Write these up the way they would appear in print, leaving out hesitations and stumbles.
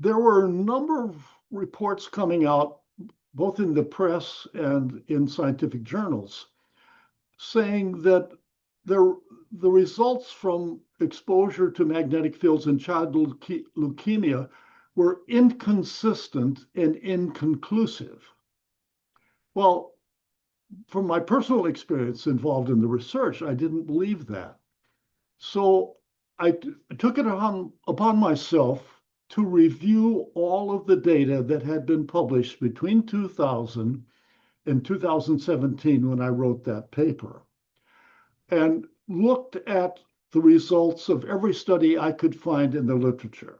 there were a number of reports coming out, both in the press and in scientific journals, saying that the results from exposure to magnetic fields in childhood leukemia were inconsistent and inconclusive. Well, from my personal experience involved in the research, I didn't believe that. So I took it upon myself to review all of the data that had been published between 2000 and 2017 when I wrote that paper, and looked at the results of every study I could find in the literature.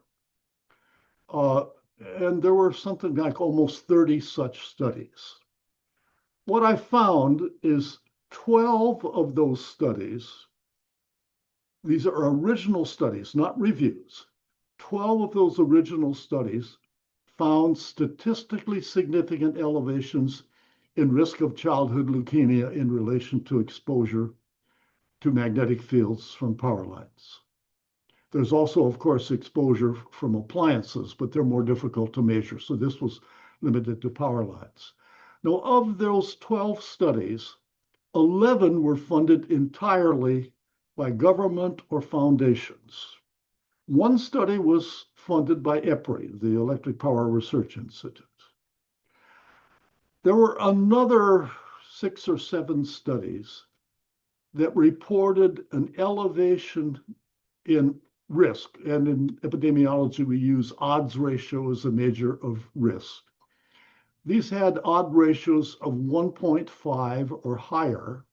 And there were something like almost 30 such studies. What I found is 12 of those studies, these are original studies, not reviews. 12 of those original studies found statistically significant elevations in risk of childhood leukemia in relation to exposure to magnetic fields from power lines. There's also, of course, exposure from appliances, but they're more difficult to measure. So this was limited to power lines. Now, of those 12 studies, 11 were funded entirely by government or foundations. One study was funded by EPRI, the Electric Power Research Institute. There were another 6 or 7 studies that reported an elevation in risk. And in epidemiology, we use odds ratio as a measure of risk. These had odd ratios of 1.5 or higher,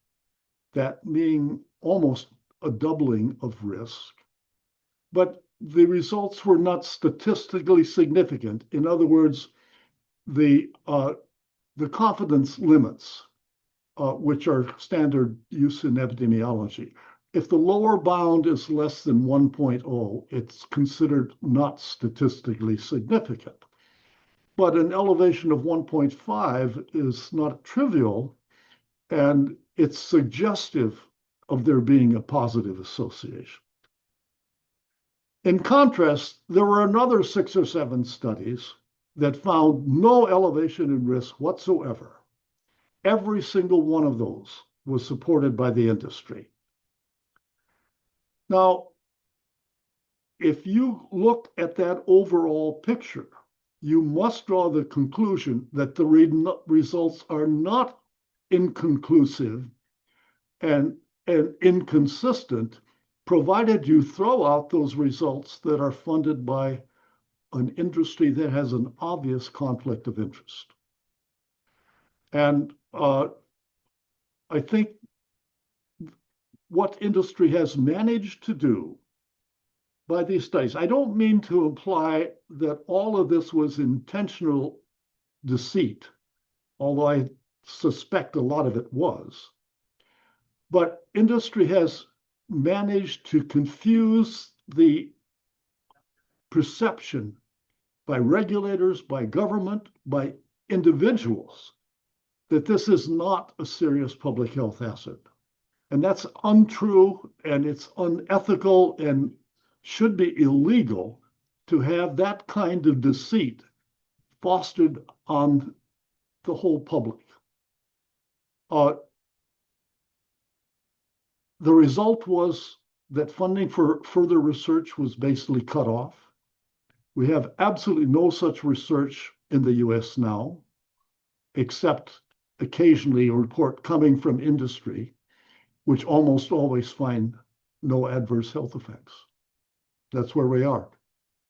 that meaning almost a doubling of risk. But the results were not statistically significant. In other words, the confidence limits, which are standard use in epidemiology, if the lower bound is less than 1.0, it's considered not statistically significant. But an elevation of 1.5 is not trivial, and it's suggestive of there being a positive association. In contrast, there were another 6 or 7 studies that found no elevation in risk whatsoever. Every single one of those was supported by the industry. Now, if you look at that overall picture, you must draw the conclusion that the results are not inconclusive and inconsistent, provided you throw out those results that are funded by an industry that has an obvious conflict of interest. And I think what industry has managed to do by these studies, I don't mean to imply that all of this was intentional deceit, although I suspect a lot of it was. But industry has managed to confuse the perception by regulators, by government, by individuals, that this is not a serious public health hazard. And that's untrue, and it's unethical, and should be illegal to have that kind of deceit fostered on the whole public. The result was that funding for further research was basically cut off. We have absolutely no such research in the US now, except occasionally a report coming from industry, which almost always find no adverse health effects. That's where we are.